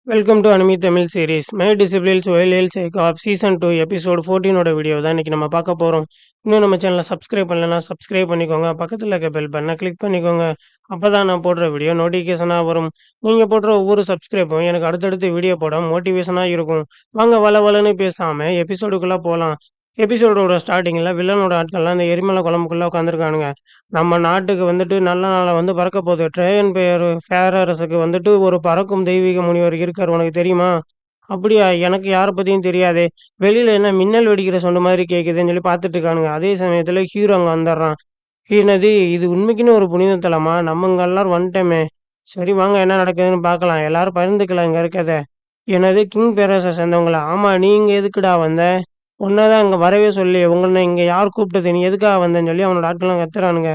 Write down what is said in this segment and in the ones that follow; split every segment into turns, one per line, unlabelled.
Welcome to anime Tamil series. My disciplines will shake off season 2 episode 14 video தான் இன்னைக்கு நம்ம பார்க்க போறோம். இன்னும் நம்ம சேனலை சப்ஸ்கிரைப் பண்ணலன்னா சப்ஸ்கிரைப் பண்ணிக்கோங்க. பக்கத்துல இருக்க பெல் பட்டனை கிளிக் பண்ணிக்கோங்க. அப்பதான் நான் போடுற வீடியோ நோட்டிஃபிகேஷனா வரும். நீங்க போடுற ஒவ்வொரு சப்ஸ்கிரைப்பும் எனக்கு அடுத்தடுத்து வீடியோ போட மோட்டிவேஷனா இருக்கும். வாங்க வளவளன்னு பேசாம எபிசோடுக்குள்ள போலாம். எபிசோடோட ஸ்டார்ட்டிங்ல வில்லனோட ஆட்கள்லாம் அந்த எரிமலை குழம்புக்குள்ள உட்காந்துருக்கானுங்க. நம்ம நாட்டுக்கு நல்ல நாளா பறக்க போகுது. ட்ரேகன் பேரரசுக்கு ஒரு பறக்கும் தெய்வீக முனிவர் இருக்காரு. உனக்கு தெரியுமா? அப்படியா? எனக்கு யார பத்தியும் தெரியாதே. வெளியில என்ன மின்னல் வெடிக்கிற சவுண்ட் மாதிரி கேட்குதுன்னு சொல்லி பார்த்துட்டு இருக்கானுங்க. அதே சமயத்துல ஹீரோ அங்க வந்துடுறான். என்னது இது உண்மைக்குன்னு ஒரு புனித தலமா? நம்ம இங்க எல்லாரும் வந்துட்டோமே. சரி வாங்க என்ன நடக்குதுன்னு பார்க்கலாம். எல்லாரும் பகிர்ந்துக்கலாம் இங்க இருக்கத. என்னது கிங் பேரரச சேர்ந்தவங்களா? ஆமா நீங்க எதுக்குடா வந்த? உன்னதான் அங்க வரவே சொல்லி உங்கள இங்க யார் கூப்பிட்டது? நீ எதுக்காக வந்தேன்னு சொல்லி அவனோட ஆட்கள்லாம் கத்துறானுங்க.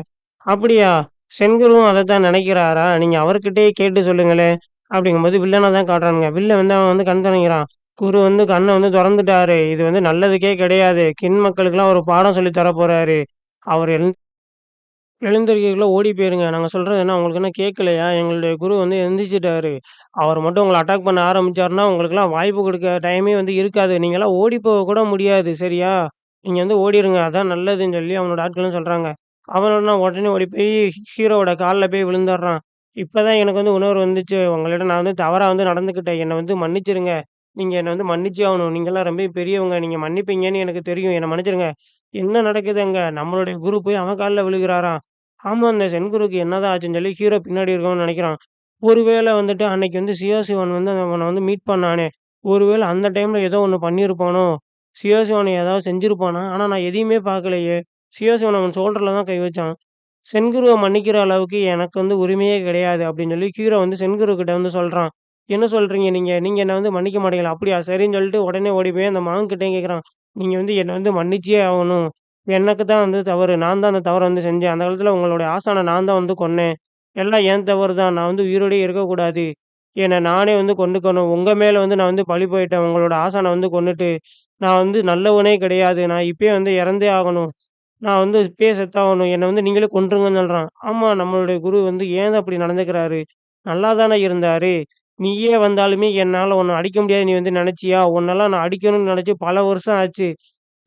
அப்படியா? செண்குருவும் அதத்தான் நினைக்கிறாரா? நீங்க அவர்கிட்டயே கேட்டு சொல்லுங்களே! அப்படிங்கும்போது வில்லன தான் காட்டுறானுங்க. வில்லன் அவன் கண் தொடங்கிறான். குரு கண்ண தொறந்துட்டாரு. இது நல்லதுக்கே கிடையாது. கின் மக்களுக்கெல்லாம் ஒரு பாடம் சொல்லி தர போறாரு. அவர் எழுந்திருக்கைக்குள்ள ஓடி போயிருங்க. நாங்க சொல்றது என்ன உங்களுக்கு என்ன கேட்கலையா? எங்களுடைய குரு எந்திரிச்சுட்டாரு. அவர் மட்டும் உங்கள அட்டாக் பண்ண ஆரம்பிச்சாருன்னா, உங்களுக்கெல்லாம் வாய்ப்பு குடுக்க டைமே இருக்காது. நீங்கலாம் ஓடி போக கூட முடியாது. சரியா? நீங்க ஓடிருங்க. அதான் நல்லதுன்னு சொல்லி அவனோட ஆட்களும் சொல்றாங்க. அவன் என்ன உடனே ஓடி போய் ஹீரோவோட கால்ல போய் விழுந்தர்றான். இப்பதான் எனக்கு உணர்வு வந்துச்சு. உங்களிடம் நான் தவறா நடந்துக்கிட்டேன். என்ன மன்னிச்சிருங்க. நீங்க என்ன மன்னிச்சே ஆகணும். நீங்கலாம் ரொம்ப பெரியவங்க. நீங்க மன்னிப்பீங்கன்னு எனக்கு தெரியும். என்ன மன்னிச்சிருங்க. என்ன நடக்குது அங்க? நம்மளுடைய குரு போய் அவன் கால்ல விழுகுறாராம். ஆமா, அந்த சென்குருக்கு என்னதான் ஆச்சுன்னு சொல்லி ஹீரோ பின்னாடி இருக்கணும்னு நெனைக்கிறான். ஒருவேள அன்னைக்கு சியாசிவன் அவன மீட் பண்ணானே! ஒருவேள அந்த டைம்ல ஏதோ ஒண்ணு பண்ணியிருப்பானோ! சியாசிவன் ஏதாவது செஞ்சிருப்பானா? ஆனா நான் எதையுமே பார்க்கலையே! சியாசிவன் அவன் ஷோல்டர்ல தான் கை வச்சான். சென்குருவ மன்னிக்கிற அளவுக்கு எனக்கு உரிமையே கிடையாது அப்படின்னு சொல்லி ஹீரோ சென்குரு கிட்ட சொல்றான். என்ன சொல்றீங்க நீங்க? நீங்க என்ன மன்னிக்க மாட்டீங்களா? அப்படியா? சரின்னு சொல்லிட்டு உடனே ஓடி போய் அந்த மான் கிட்டயும் கேட்கிறான். நீங்க என்ன மன்னிச்சே ஆகணும். எனக்கு தான் தவறு. நான் தான் அந்த தவற செஞ்சேன். அந்த காலத்துல உங்களுடைய ஆசான நான் தான் கொன்னேன். எல்லாம் என் தவறு தான். நான் உயிரோடயே இருக்கக்கூடாது. என்ன நானே கொன்னுக்கணும். உங்க மேல நான் பழி போயிட்டேன். உங்களோட ஆசான கொன்னுட்டு. நான் நல்லவனே கிடையாது. நான் இப்பயே இறந்தே ஆகணும். நான் இப்பயே செத்தாகணும். என்ன நீங்களே கொன்றுங்கன்னு சொல்றான். ஆமா, நம்மளுடைய குரு ஏன் அப்படி நடந்துக்கிறாரு? நல்லா தானே இருந்தாரு. நீயே வந்தாலுமே என்னால உன்ன அடிக்க முடியாதுன்னு நீ நெனச்சியா? உன்னெல்லாம் நான் அடிக்கணும்னு நெனச்சு பல வருஷம் ஆச்சு.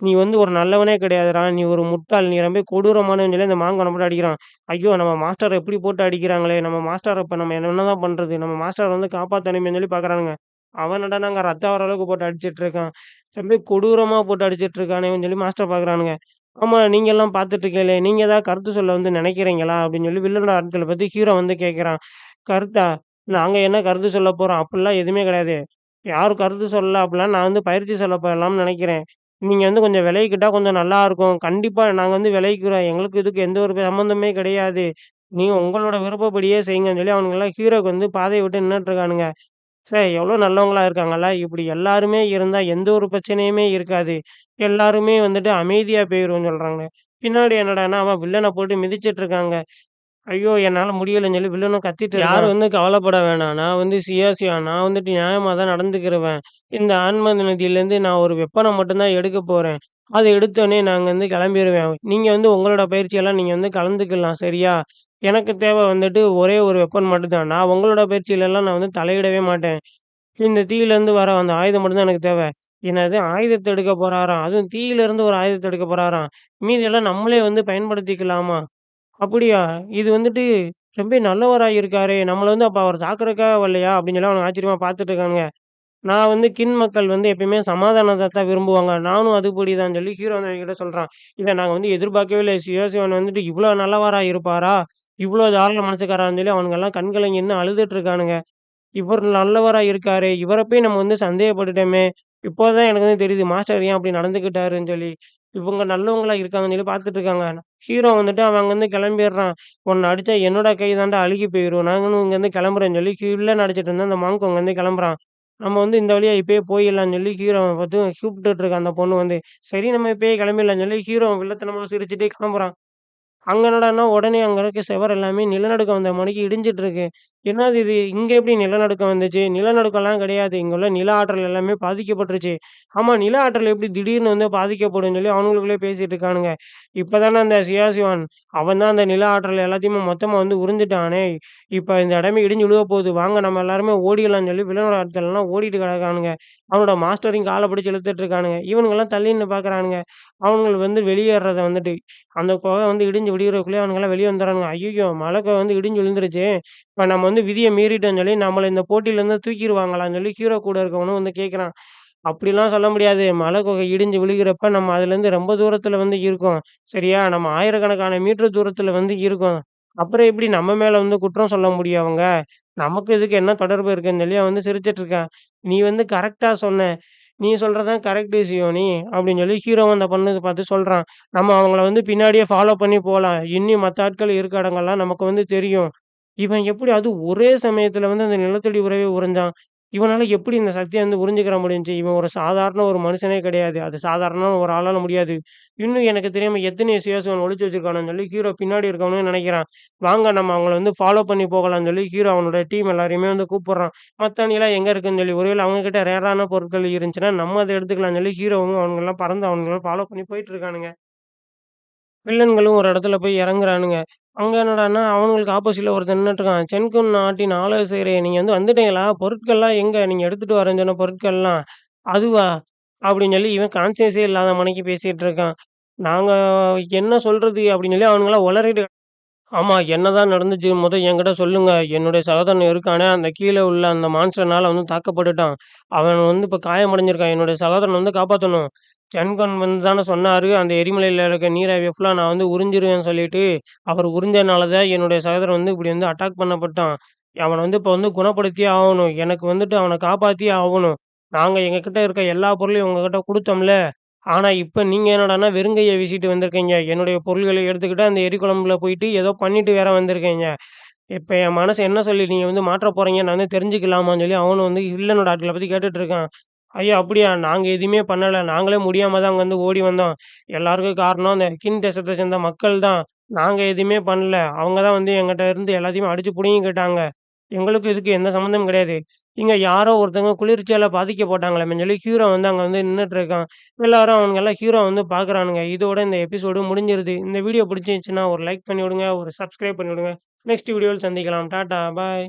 நீ ஒரு நல்லவனே கிடையாதுடா. நீ ஒரு முட்டாள். நீ ரொம்ப கொடூரமானவன்னு சொல்லி அந்த மாங்கன போட்டு அடிக்கிறான். ஐயோ! நம்ம மாஸ்டர இப்படி போட்டு அடிக்கிறாங்களே! நம்ம மாஸ்டர இப்ப நம்ம என்னதான் பண்றது? நம்ம மாஸ்டர காப்பாத்தணுமேன்னு சொல்லி பார்க்குறானுங்க. அவன் என்னடான்னா அங்க ரத்தம் வர அளவுக்கு போட்டு அடிச்சிட்டு இருக்கான். ரொம்ப கொடூரமா போட்டு அடிச்சிட்டு இருக்கானேன்னு சொல்லி மாஸ்டர் பார்க்குறானுங்க. ஆமா, நீங்கலாம் பார்த்துட்டு இருக்கீங்களே! நீங்க ஏதாவது கருத்து சொல்ல நினைக்கிறீங்களா? அப்படின்னு சொல்லி வில்லனோட ஆட்கள பத்தி ஹீரோ கேட்கிறான். கருத்தா? நாங்க என்ன கருத்து சொல்ல போறோம்? அப்படிலாம் எதுவுமே கிடையாது. யாரும் கருத்து சொல்லல அப்படிலாம் நான் பயிற்சி சொல்ல போயலாம்னு நினைக்கிறேன். நீங்க கொஞ்சம் விலகிக்கிட்டா கொஞ்சம் நல்லாருக்கும். கண்டிப்பா நாங்க விலகிக்கிறோம். எங்களுக்கு இதுக்கு எந்த ஒரு சம்மந்தமே கிடையாது. நீங்க உங்களோட விருப்பப்படியே செய்யுங்கன்னு சொல்லி அவனுங்கலாம் ஹீரோக்கு பாதைய விட்டு நின்னுட்டுருக்கானுங்க. எவ்வளோ நல்லவங்களா இருக்காங்கல்ல. இப்படி எல்லாருமே இருந்தா எந்த ஒரு பிரச்சனையுமே இருக்காது. எல்லாருமே அமைதியா போயிருவோம்ன்னு சொல்றாங்க. பின்னாடி என்னடான்னா, அவன் வில்லன போட்டு மிதிச்சிட்டு இருக்காங்க. ஐயோ! என்னால முடியலன்னு சொல்லி வில்லனும் கத்திட்டு இருக்கான். யாரும் கவலைப்பட வேணாம். நான் சியாசியா நான் நியாயமா தான் நடந்துக்கிருவேன். இந்த ஆன்ம நிதியிலேருந்து நான் ஒரு வெப்பன மட்டும் தான் எடுக்கப் போறேன். அத எடுத்தோனே நாங்க கிளம்பிருவேன். நீங்க உங்களோட பயிற்சியெல்லாம் நீங்க கலந்துக்கலாம். சரியா? எனக்கு தேவை ஒரே ஒரு வெப்பன் மட்டும் தான். நான் உங்களோட பயிற்சியிலலாம் நான் தலையிடவே மாட்டேன். இந்த தீயிலேருந்து வர அந்த ஆயுதம் மட்டும் தான் எனக்கு தேவை. என்னது ஆயுதத்த எடுக்க போறாராம். அதுவும் தீயிலேருந்து ஒரு ஆயுதத்த எடுக்க போறாராம். மீதியெல்லாம் நம்மளே பயன்படுத்திக்கலாமா? அப்படியா? இது ரொம்ப நல்லவரா இருக்காரே! நம்மள அப்ப அவர் தாக்குறதுக்காக வரலையா? அப்படின்னு சொல்லி அவனுங்க ஆச்சரியமா பார்த்துட்டு இருக்கானுங்க. நான் கின் மக்கள் எப்பயுமே சமாதானத்த தான் விரும்புவாங்க. நானும் அதுபடி தான் சொல்லி ஹீரோ என்கிட்ட சொல்றான். இத நாங்க எதிர்பார்க்கவே இல்ல. சிவசிவன் இவ்ளோ நல்லவரா இருப்பாரா? இவ்ளோ தாராள மனசுக்காரரான்னு சொல்லி அவனுங்கலாம் கண் கலங்கி நின்னு அழுதுட்டு இருக்கானுங்க. இவர் நல்லவரா இருக்காரே! இவர போய் நம்ம சந்தேகப்பட்டுட்டோமே! இப்போ தான் எனக்கு தெரியுது. மாஸ்டர் ஏன் அப்படி நடந்துக்கிட்டாருன்னு சொல்லி. இவங்க நல்லவங்களா இருக்காங்கன்னு சொல்லி பார்த்துட்டு இருக்காங்க. ஹீரோ அவன் அங்கருந்து கிளம்பிர்றான். "உன்ன அடிச்சா என்னோட கை தான்டா அழுகி போயிரும். நாங்களும் இங்கருந்து கிளம்புறேன்னு" சொல்லி வில்லன் அடிச்சிட்டு இருந்த அந்த மாங்க் அங்கருந்து கிளம்புறான். நம்ம இந்த வழியா இப்பயே போயிடலான்னு சொல்லி ஹீரோவ பார்த்து கூப்பிட்டுட்டு இருக்கா அந்த பொண்ணு சரி நம்ம இப்பயே கிளம்பிடலான்னு சொல்லி ஹீரோ வில்லத்தனமா சிரிச்சுட்டே கிளம்புறான். அங்க என்னடான்னா, உடனே அங்க இருக்க செவர் எல்லாமே நிலநடுக்கம் வந்த மாணிக்கு இடிஞ்சிட்டு இருக்கு. என்னது இது? இங்க எப்படி நிலநடுக்கம் வந்துச்சு? நிலநடுக்கம்லாம் கிடையாது. இங்க உள்ள நில ஆற்றல் எல்லாமே பாதிக்கப்பட்டுருச்சு. ஆமா, நில ஆற்றல் எப்படி திடீர்னு வந்து பாதிக்கப்படும்னு சொல்லி அவனுங்களுக்குள்ளயே பேசிட்டு இருக்கானுங்க. இப்பதானே அந்த சியாசிவான் அவன் தான் அந்த நில ஆற்றல் எல்லாத்தையுமே மொத்தமா வந்து உறிஞ்சுட்டானே! இப்ப இந்த இடமே இடிஞ்சு விழுக போகுது. வாங்க நம்ம எல்லாருமே ஓடிடலாம்ன்னு சொல்லி வெளிநாடு ஆட்கள்லாம் ஓடிட்டு கிடக்கானுங்க. அவனோட மாஸ்டரையும் கால பிடிச்சு இழுத்துட்டு இருக்கானுங்க. இவனுங்கலாம் தள்ளி நின்னு பார்க்குறானுங்க. அவனுங்கள் வந்து வெளியேறத வந்துட்டு அந்த குகை வந்து இடிஞ்சு விடியறதுக்குள்ளயே அவனுங்கலாம் வெளிய வந்துர்றானுங்க. ஐய்யய்யோ! மலை குகை வந்து இடிஞ்சு விழுந்துருச்சே! இப்ப நம்ம வந்து விதிய மீறிட்டோம்ன்னு சொல்லி, நம்மள இந்த போட்டியிலருந்து தூக்கிருவாங்களான்னு சொல்லி ஹீரோ கூட இருக்கவனும் வந்து கேட்கிறான். அப்படிலாம் சொல்ல முடியாது. மலை குகை இடிஞ்சு விழுகிறப்ப நம்ம அதுலேருந்து ரொம்ப தூரத்தில வந்து இருக்கோம். சரியா? நம்ம ஆயிரக்கணக்கான மீட்டர் தூரத்தில வந்து இருக்கோம். அப்புறம் எப்படி நம்ம மேல வந்து குற்றம் சொல்ல முடியும் அவங்க? நமக்கு இதுக்கு என்ன தொடர்பு இருக்குன்னு சொல்லி அவன் வந்து சிரிச்சுட்டு இருக்கான். "நீ வந்து கரெக்ட்டா சொன்ன. நீ சொல்றது தான் கரெக்ட்டு சியோனி" அப்படின்னு சொல்லி ஹீரோவும் அந்த பொண்ணு பார்த்து சொல்றான். நம்ம அவங்கள வந்து பின்னாடியே ஃபாலோ பண்ணி போலாம். இன்னியும் மத்த ஆட்கள் இருக்க இடங்கள்லாம் நமக்கு வந்து தெரியும். இவன் எப்படி அதுவும் ஒரே சமயத்துல வந்து அந்த நிலத்தடி உறவே உறிஞ்சான்? இவனால எப்படி இந்த சக்திய வந்து உறிஞ்சுக்கிற முடிஞ்சுச்சு? இவன் ஒரு சாதாரண ஒரு மனுஷனே கிடையாது. அது சாதாரண ஒரு ஆளால முடியாது. இன்னும் எனக்கு தெரியாம எத்தனையோ சியாசுவன் ஒளிச்சு வச்சிருக்கானுன்னு சொல்லி ஹீரோ பின்னாடி இருக்கவனும் நெனைக்கிறான். வாங்க நம்ம அவங்கள வந்து ஃபாலோ பண்ணி போகலான்னு சொல்லி ஹீரோ அவனோட டீம் எல்லாரையுமே வந்து கூப்புடுறான். மத்தவனுங்கலாம் எங்க இருக்குன்னு சொல்லி ஒருவேள அவங்க கிட்ட ரேரான பொருட்கள் இருந்துச்சுன்னா, நம்ம அத எடுத்துக்கலாம்ன்னு சொல்லி ஹீரோவும் அவனுங்கலாம் பறந்து அவனுங்கள ஃபாலோ பண்ணி போயிட்டு இருக்கானுங்க. வில்லன்களும் ஒரு இடத்துல போய் இறங்குறானுங்க. அங்க என்னடான்னா, அவனுங்களுக்கு ஆப்போசிட்ல ஒருத்தன் நின்னுட்டுருக்கான். "சென்குன் நாட்டின் ஆலோசகரே, நீங்க வந்து வந்துட்டீங்களா? பொருட்கள்லாம் எங்க? நீங்க எடுத்துட்டு வரேன்னு சொன்ன பொருட்கள்லாம்." "அதுவா?" அப்படின்னு சொல்லி இவன் கான்ஷியஸே இல்லாத மாணிக்கு பேசிட்டு இருக்கான். நாங்க என்ன சொல்றது? அப்படின்னு சொல்லி அவனுங்கலாம் உளறிட்டு ஆமா. என்னதான் நடந்துச்சு? என்கிட்ட சொல்லுங்க. என்னுடைய சகோதரன் இருக்கானே, அந்த கீழ உள்ள அந்த மான்ஸ்டர்னால வந்து தாக்கப்பட்டுட்டான். அவன் வந்து இப்ப காயமடைஞ்சிருக்கான். என்னுடைய சகோதரன வந்து காப்பாத்தணும். சென்கன் வந்து தானே சொன்னாரு, அந்த எரிமலையில இருக்க நீராவிய ஃபுல்லா நான் வந்து உறிஞ்சிருவேன்னு சொல்லிட்டு, அவர் உறிஞ்சனால தான் என்னுடைய சகோதரன் வந்து இப்படி வந்து அட்டாக் பண்ணப்பட்டான். அவன வந்து இப்ப வந்து குணப்படுத்தியே ஆவணும். எனக்கு வந்துட்டு அவன காப்பாத்தியே ஆவணும். நாங்க எங்ககிட்ட இருக்க எல்லா பொருளையும் உங்ககிட்ட குடுத்தோம்ல. ஆனா, இப்ப நீங்க என்னடான்னா, வெறுங்கைய வீசிட்டு வந்திருக்கீங்க. என்னுடைய பொருள்கள எடுத்துக்கிட்டு அந்த எரிகுளம்ல போயிட்டு ஏதோ பண்ணிட்டு வேற வந்திருக்கீங்க. இப்ப என் மனசு என்ன சொல்லி நீங்க வந்து மாற்ற போறீங்க? நான் வந்து தெரிஞ்சுக்கலாமான்னு சொல்லி அவனும் வந்து வில்லனோட ஆட்கள பத்தி கேட்டுட்டு இருக்கான். ஐயோ! அப்படியா? நாங்க எதுவுமே பண்ணல. நாங்களே முடியாம தான் அங்கருந்து ஓடி வந்தோம். எல்லாருக்கும் காரணம் அந்த கின் தேசத்த சேர்ந்த மக்கள் தான். நாங்க எதுவுமே பண்ணல. அவங்க தான் வந்து என்கிட்ட இருந்து எல்லாத்தையுமே அடிச்சு புடுங்கிக்கிட்டாங்க. எங்களுக்கும் இதுக்கும் எந்த சம்மந்தமும் கிடையாது. இங்க யாரோ ஒருத்தவங்க குளிர்ச்சியால பாதிக்கப்பட்டாங்களாமேன்னு சொல்லி ஹீரோ வந்து அங்க வந்து நின்னுட்டு இருக்கான். எல்லாரும் அவனுங்கலாம் ஹீரோ வந்து பார்க்குறானுங்க. இதோட இந்த எபிசோடு முடிஞ்சிருது. இந்த வீடியோ பிடிச்சிருந்துச்சுன்னா ஒரு லைக் பண்ணி விடுங்க. ஒரு சப்ஸ்கிரைப் பண்ணி விடுங்க. நெக்ஸ்ட் வீடியோவில் சந்திக்கலாம். டாட்டா! பாய்.